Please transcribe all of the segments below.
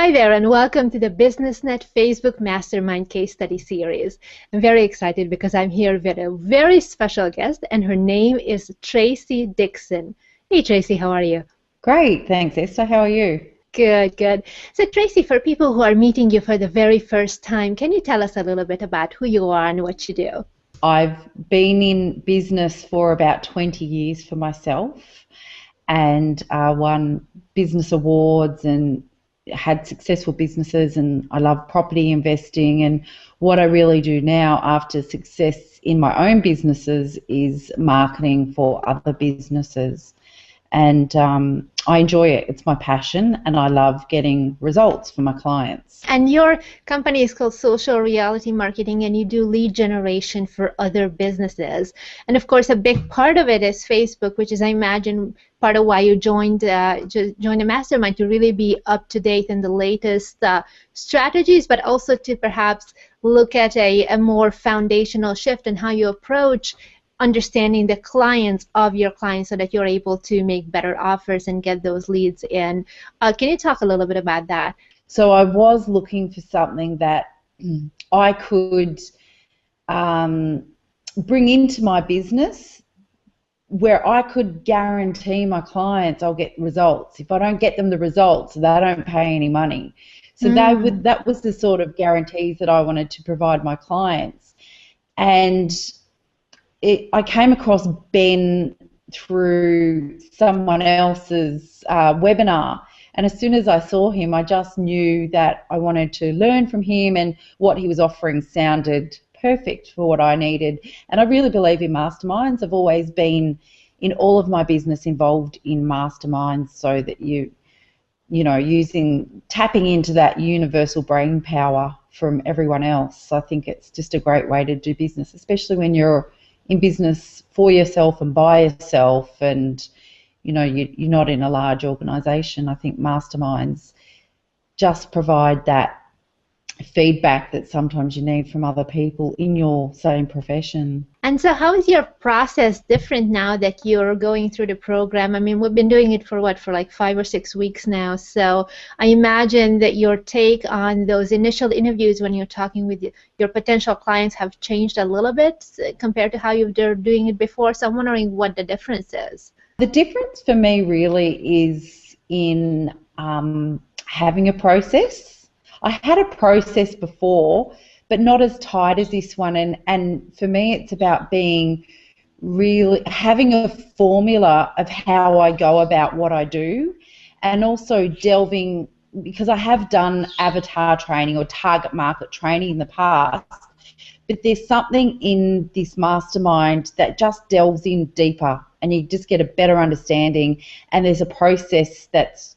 Hi there, and welcome to the BusinessNet Facebook Mastermind Case Study Series. I'm very excited because I'm here with a very special guest, and her name is Tracie Dickson. Hey, Tracie, how are you? Great, thanks, Esther. How are you? Good, good. So, Tracie, for people who are meeting you for the very first time, can you tell us a little bit about who you are and what you do? I've been in business for about 20 years for myself and won business awards and had successful businesses, and I love property investing. And what I really do now after success in my own businesses is marketing for other businesses. And I enjoy it. It's my passion, and I love getting results for my clients. And your company is called Social Reality Marketing, and you do lead generation for other businesses. And of course, a big part of it is Facebook, which is, I imagine, part of why you joined the Mastermind, to really be up to date in the latest strategies, but also to perhaps look at a more foundational shift in how you approach understanding the clients of your clients so that you're able to make better offers and get those leads in. Can you talk a little bit about that? So I was looking for something that I could bring into my business where I could guarantee my clients I'll get results. If I don't get them the results, they don't pay any money. So that was the sort of guarantees that I wanted to provide my clients. And I came across Ben through someone else's webinar, and as soon as I saw him, I just knew that I wanted to learn from him, and what he was offering sounded perfect for what I needed. And I really believe in masterminds. I've always been, in all of my business, involved in masterminds, so that tapping into that universal brain power from everyone else. I think it's just a great way to do business, especially when you're in business for yourself and by yourself, and you're not in a large organisation. I think masterminds just provide that feedback that sometimes you need from other people in your same profession. And so how is your process different now that you're going through the program? I mean, we've been doing it for like 5 or 6 weeks now. So I imagine that your take on those initial interviews when you're talking with your potential clients have changed a little bit compared to how you were doing it before. So I'm wondering what the difference is. The difference for me really is in having a process. I had a process before, but not as tight as this one. And for me, it's about being really having a formula of how I go about what I do, and also delving, because I have done avatar training or target market training in the past, but there's something in this mastermind that just delves in deeper, and you just get a better understanding, and there's a process that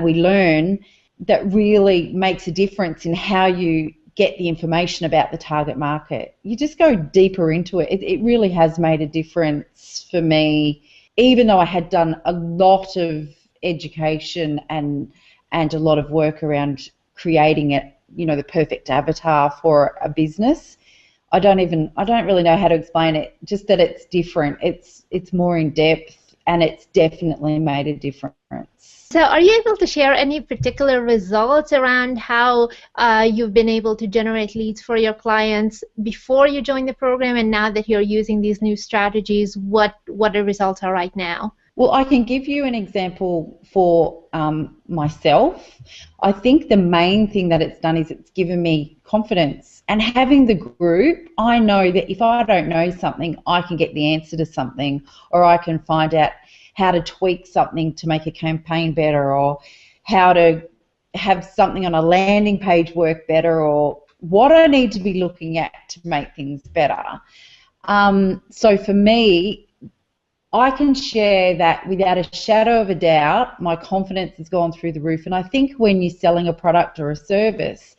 we learn that really makes a difference in how you get the information about the target market. You just go deeper into it. It really has made a difference for me, even though I had done a lot of education and a lot of work around creating it, the perfect avatar for a business. I don't really know how to explain it, just that it's different. It's more in depth, and it's definitely made a difference. So are you able to share any particular results around how you've been able to generate leads for your clients before you joined the program, and now that you're using these new strategies, what the results are right now? Well, I can give you an example for myself. I think the main thing that it's done is it's given me confidence. And having the group, I know that if I don't know something, I can get the answer to something, or I can find out how to tweak something to make a campaign better, or how to have something on a landing page work better, or what I need to be looking at to make things better. So for me, I can share that without a shadow of a doubt, my confidence has gone through the roof. And I think when you're selling a product or a service,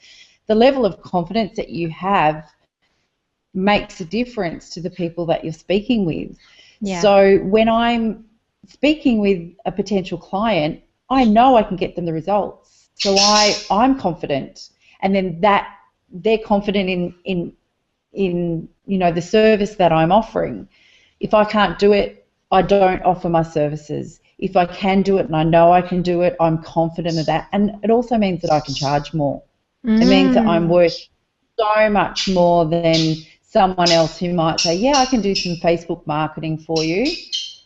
the level of confidence that you have makes a difference to the people that you're speaking with. Yeah. So when I'm speaking with a potential client, I know I can get them the results. So I'm confident, and then that they're confident in the service that I'm offering. If I can't do it, I don't offer my services. if I can do it and I know I can do it, I'm confident of that. And it also means that I can charge more. It means that I'm worth so much more than someone else who might say, yeah, I can do some Facebook marketing for you.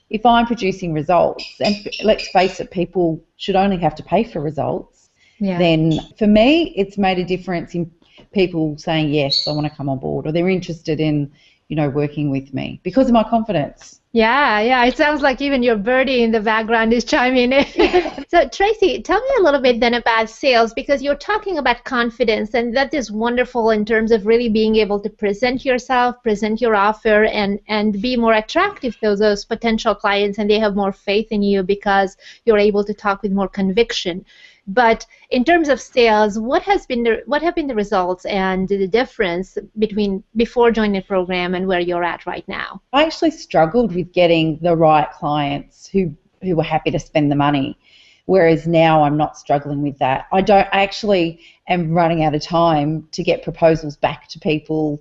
If I'm producing results, and let's face it, people should only have to pay for results, then for me, it's made a difference in people saying, yes, I want to come on board, or they're interested in, working with me because of my confidence. Yeah. It sounds like even your birdie in the background is chiming in. So, Tracie, tell me a little bit then about sales, because you're talking about confidence, and that is wonderful in terms of really being able to present yourself, present your offer, and be more attractive to those potential clients, and they have more faith in you because you're able to talk with more conviction. But in terms of sales, what have been the results and the difference between before joining the program and where you're at right now? I actually struggled with getting the right clients who were happy to spend the money, whereas now I'm not struggling with that. I actually am running out of time to get proposals back to people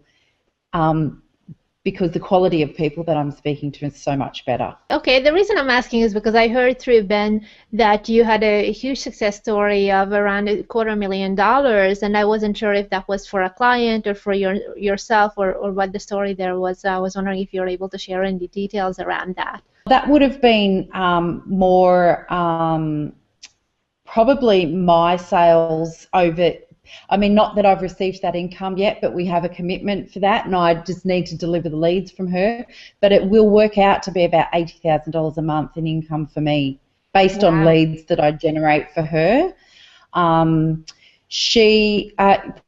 because the quality of people that I'm speaking to is so much better. Okay, the reason I'm asking is because I heard through Ben that you had a huge success story of around $250,000, and I wasn't sure if that was for a client or for yourself or what the story there was. I was wondering if you're able to share any details around that. That would have been more probably my sales over. I mean, not that I've received that income yet, but we have a commitment for that, and I just need to deliver the leads from her. But it will work out to be about $80,000 a month in income for me based on leads that I generate for her. She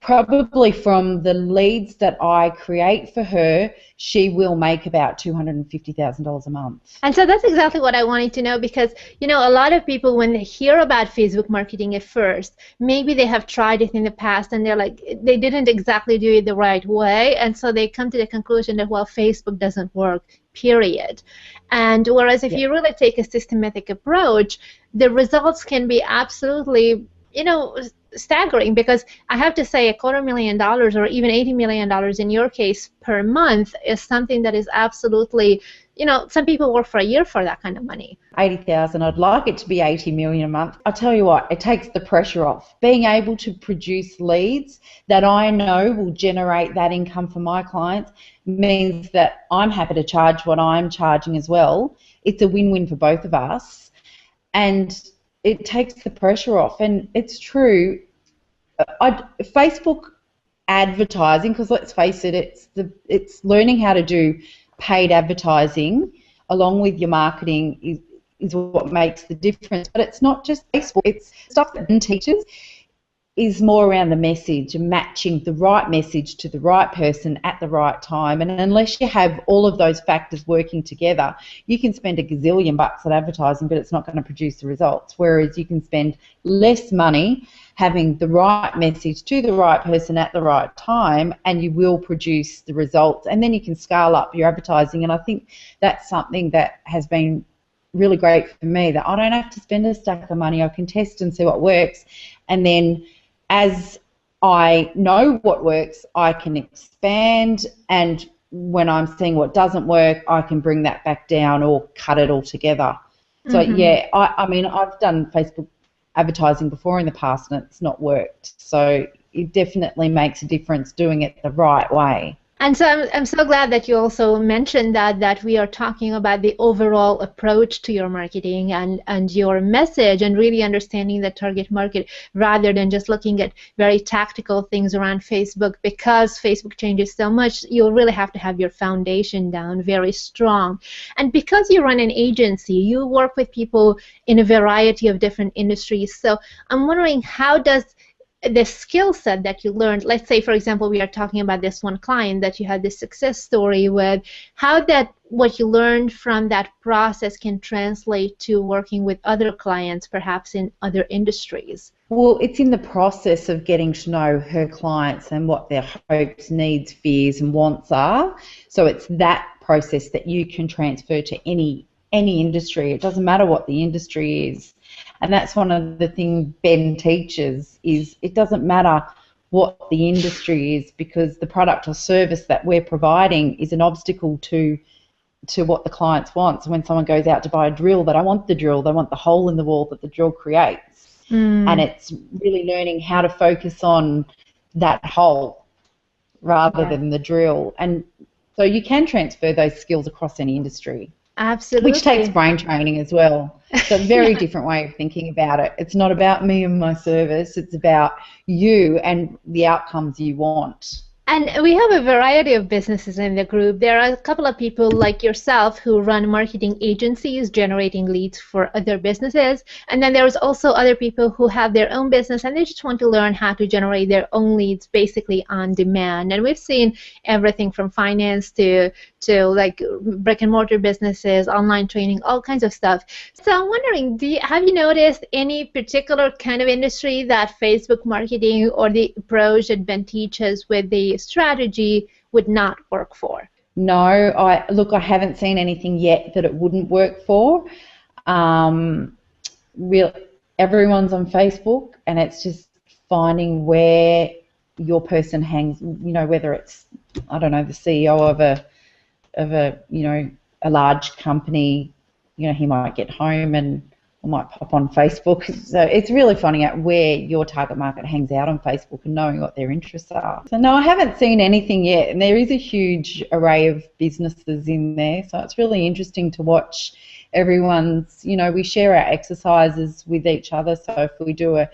probably from the leads that I create for her, she will make about $250,000 a month. And so that's exactly what I wanted to know, because a lot of people, when they hear about Facebook marketing at first, maybe they have tried it in the past and they're like, they didn't exactly do it the right way, and so they come to the conclusion that, well, Facebook doesn't work, period. And whereas if you really take a systematic approach, the results can be absolutely staggering, because I have to say $250,000 or even $80 million in your case per month is something that is absolutely, some people work for a year for that kind of money. 80,000, I'd like it to be 80 million a month. I'll tell you what, it takes the pressure off. Being able to produce leads that I know will generate that income for my clients means that I'm happy to charge what I'm charging as well. It's a win-win for both of us, and it takes the pressure off. And it's true, Facebook advertising, because let's face it, it's learning how to do paid advertising along with your marketing is what makes the difference. But it's not just Facebook, it's stuff that Ben teaches is more around the message and matching the right message to the right person at the right time. And unless you have all of those factors working together, you can spend a gazillion bucks at advertising, but it's not going to produce the results. Whereas you can spend less money having the right message to the right person at the right time, and you will produce the results. And then you can scale up your advertising. And I think that's something that has been really great for me, that I don't have to spend a stack of money. I can test and see what works, and then as I know what works, I can expand, and when I'm seeing what doesn't work, I can bring that back down or cut it all together. So yeah, I mean, I've done Facebook advertising before in the past and it's not worked. So it definitely makes a difference doing it the right way. And so I'm so glad that you also mentioned that we are talking about the overall approach to your marketing and your message, and really understanding the target market rather than just looking at very tactical things around Facebook. Because Facebook changes so much, you'll really have to have your foundation down very strong. And because you run an agency, you work with people in a variety of different industries. So I'm wondering, how does the skill set that you learned, let's say, for example, we are talking about this one client that you had this success story with, how that what you learned from that process can translate to working with other clients, perhaps in other industries? Well, it's in the process of getting to know her clients and what their hopes, needs, fears and wants are. So it's that process that you can transfer to any industry. It doesn't matter what the industry is. And that's one of the things Ben teaches, is it doesn't matter what the industry is, because the product or service that we're providing is an obstacle to to what the clients want. So when someone goes out to buy a drill, they don't want the drill, they want the hole in the wall that the drill creates. And it's really learning how to focus on that hole rather than the drill. And so you can transfer those skills across any industry. Absolutely. Which takes brain training as well. So a very different way of thinking about it. It's not about me and my service. It's about you and the outcomes you want. And we have a variety of businesses in the group. There are a couple of people like yourself who run marketing agencies generating leads for other businesses. And then there's also other people who have their own business and they just want to learn how to generate their own leads basically on demand. And we've seen everything from finance to like brick and mortar businesses, online training, all kinds of stuff. So I'm wondering, have you noticed any particular kind of industry that Facebook marketing or the approach that Ben teaches with the strategy would not work for? No, I haven't seen anything yet that it wouldn't work for. Everyone's on Facebook, and it's just finding where your person hangs. You know, whether it's, I don't know, the CEO of a large company. You know, he might get home and might pop on Facebook. So it's really finding out where your target market hangs out on Facebook and knowing what their interests are. So no, I haven't seen anything yet, and there is a huge array of businesses in there. So it's really interesting to watch everyone's, we share our exercises with each other. So if we do a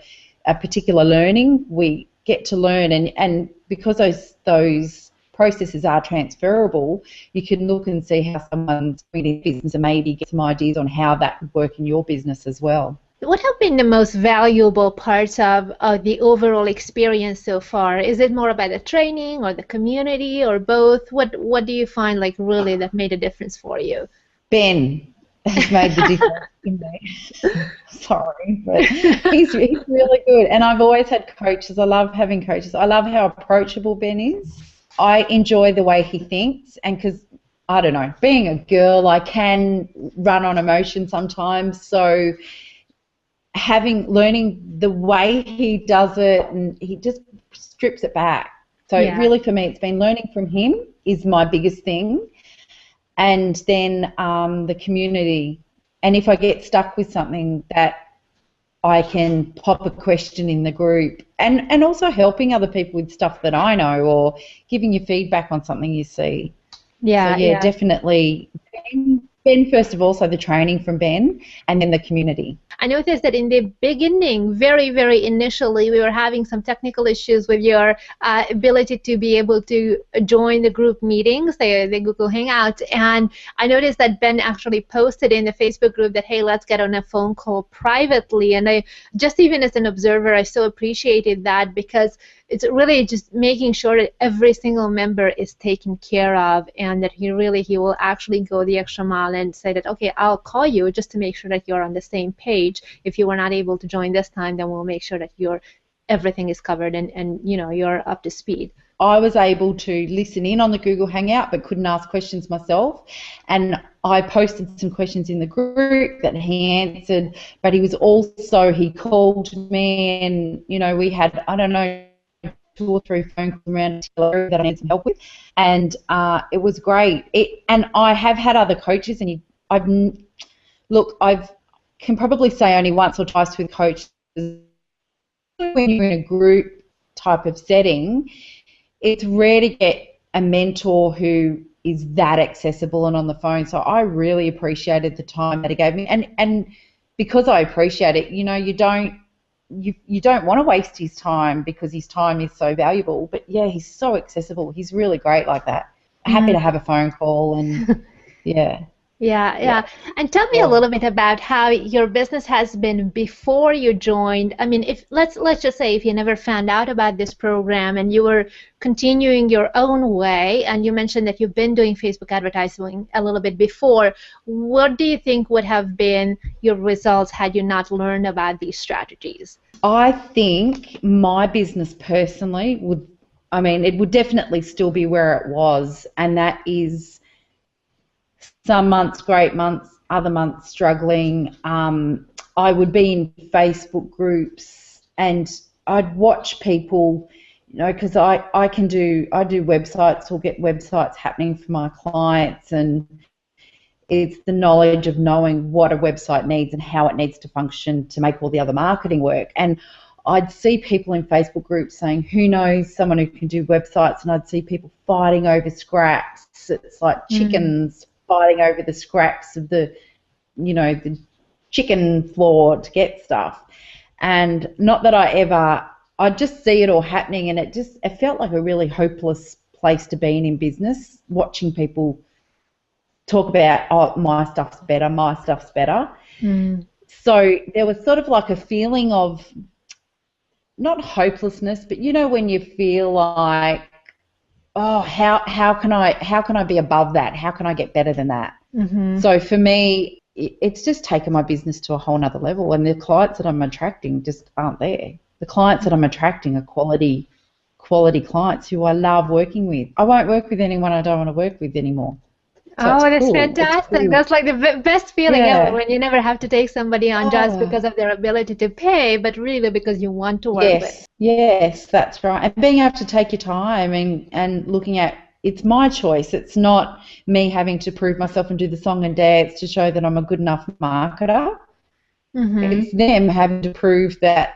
particular learning, we get to learn, and because those processes are transferable, you can look and see how someone's doing their business and maybe get some ideas on how that would work in your business as well. What have been the most valuable parts of the overall experience so far? Is it more about the training or the community or both? What do you find like really that made a difference for you? Ben has made the difference in me. Sorry, but he's really good. And I've always had coaches. I love having coaches. I love how approachable Ben is. I enjoy the way he thinks, and because, I don't know, being a girl, I can run on emotion sometimes, so learning the way he does it, and he just strips it back. So really for me, it's been learning from him is my biggest thing, and then the community. And if I get stuck with something, that I can pop a question in the group, and also helping other people with stuff that I know or giving you feedback on something you see. So definitely Ben first of all, so the training from Ben, and then the community. I noticed that in the beginning, very, very initially, we were having some technical issues with your ability to be able to join the group meetings, the Google Hangouts, and I noticed that Ben actually posted in the Facebook group that, hey, let's get on a phone call privately, and I just, even as an observer, I so appreciated that, because it's really just making sure that every single member is taken care of, and that he will actually go the extra mile and say that, okay, I'll call you just to make sure that you're on the same page. If you were not able to join this time, then we'll make sure that everything is covered and you're up to speed. I was able to listen in on the Google Hangout but couldn't ask questions myself, and I posted some questions in the group that he answered, but he called me, and we had, I don't know, 2 or 3 phone calls around that I need some help with, and it was great. And I have had other coaches, and I've can probably say only once or twice with coaches, when you're in a group type of setting, it's rare to get a mentor who is that accessible and on the phone. So I really appreciated the time that he gave me, and because I appreciate it, you don't want to waste his time, because his time is so valuable. But yeah, he's so accessible. He's really great like that. Happy to have a phone call, and yeah. Yeah. And tell me a little bit about how your business has been before you joined. I mean, if let's just say if you never found out about this program and you were continuing your own way, and you mentioned that you've been doing Facebook advertising a little bit before, what do you think would have been your results had you not learned about these strategies? I think my business personally it would definitely still be where it was, and that is some months great months, other months struggling. I would be in Facebook groups, and I'd watch people, because I do websites or get websites happening for my clients, and It's the knowledge of knowing what a website needs and how it needs to function to make all the other marketing work. And I'd see people in Facebook groups saying, who knows someone who can do websites, and I'd see people fighting over scraps. It's like chickens fighting over the scraps of the chicken floor to get stuff. And not that I'd just see it all happening, and it felt like a really hopeless place to be in business, watching people talk about, oh, my stuff's better. So there was sort of like a feeling of, not hopelessness, but when you feel like, oh, how can I be above that? How can I get better than that? So for me, it's just taken my business to a whole nother level, and the clients that I'm attracting just aren't there. The clients that I'm attracting are quality clients who I love working with. I won't work with anyone I don't want to work with anymore. So that's fantastic. Cool. That's like the best feeling ever, when you never have to take somebody on just because of their ability to pay, but really because you want to work with. Yes, that's right. And being able to take your time and looking at, it's my choice. It's not me having to prove myself and do the song and dance to show that I'm a good enough marketer. It's them having to prove that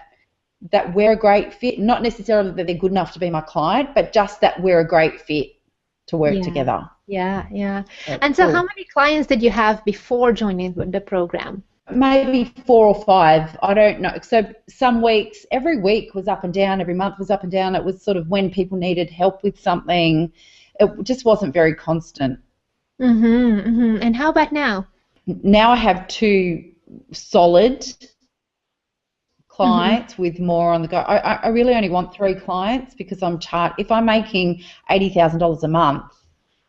we're a great fit, not necessarily that they're good enough to be my client, but just that we're a great fit to work together. Yeah. And so how many clients did you have before joining the program? Maybe 4 or 5. I don't know. So some weeks, every week was up and down, every month was up and down. It was sort of when people needed help with something. It just wasn't very constant. And how about now? Now I have 2 solid clients with more on the go. I really only want 3 clients because if I'm making $80,000 a month,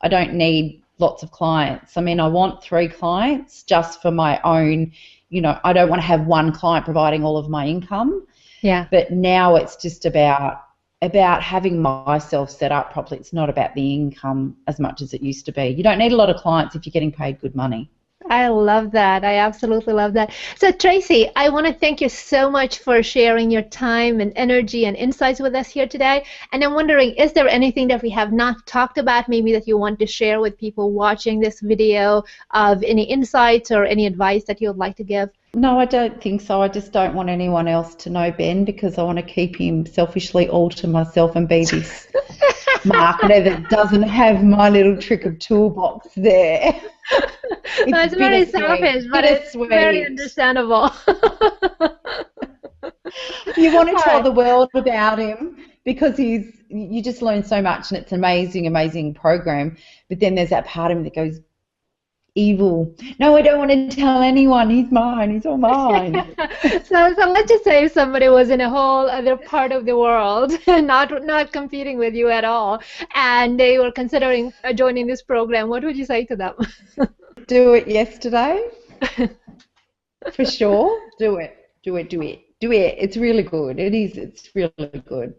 I don't need lots of clients. I mean, I want 3 clients just for my own, I don't want to have one client providing all of my income. Yeah. But now it's just about having myself set up properly. It's not about the income as much as it used to be. You don't need a lot of clients if you're getting paid good money. I love that. I absolutely love that. So, Tracie, I want to thank you so much for sharing your time and energy and insights with us here today. And I'm wondering, is there anything that we have not talked about, maybe that you want to share with people watching this video, of any insights or any advice that you would like to give? No, I don't think so. I just don't want anyone else to know Ben, because I want to keep him selfishly all to myself and be this marketer that doesn't have my little trick of toolbox there. It's very selfish, but it's very understandable. You want to tell the world about him because you just learn so much, and it's an amazing program. But then there's that part of him that goes, evil. No, I don't want to tell anyone. He's mine. He's all mine. So let's just say if somebody was in a whole other part of the world, not competing with you at all, and they were considering joining this program, what would you say to them? Do it yesterday. For sure. Do it. It's really good. It is. It's really good.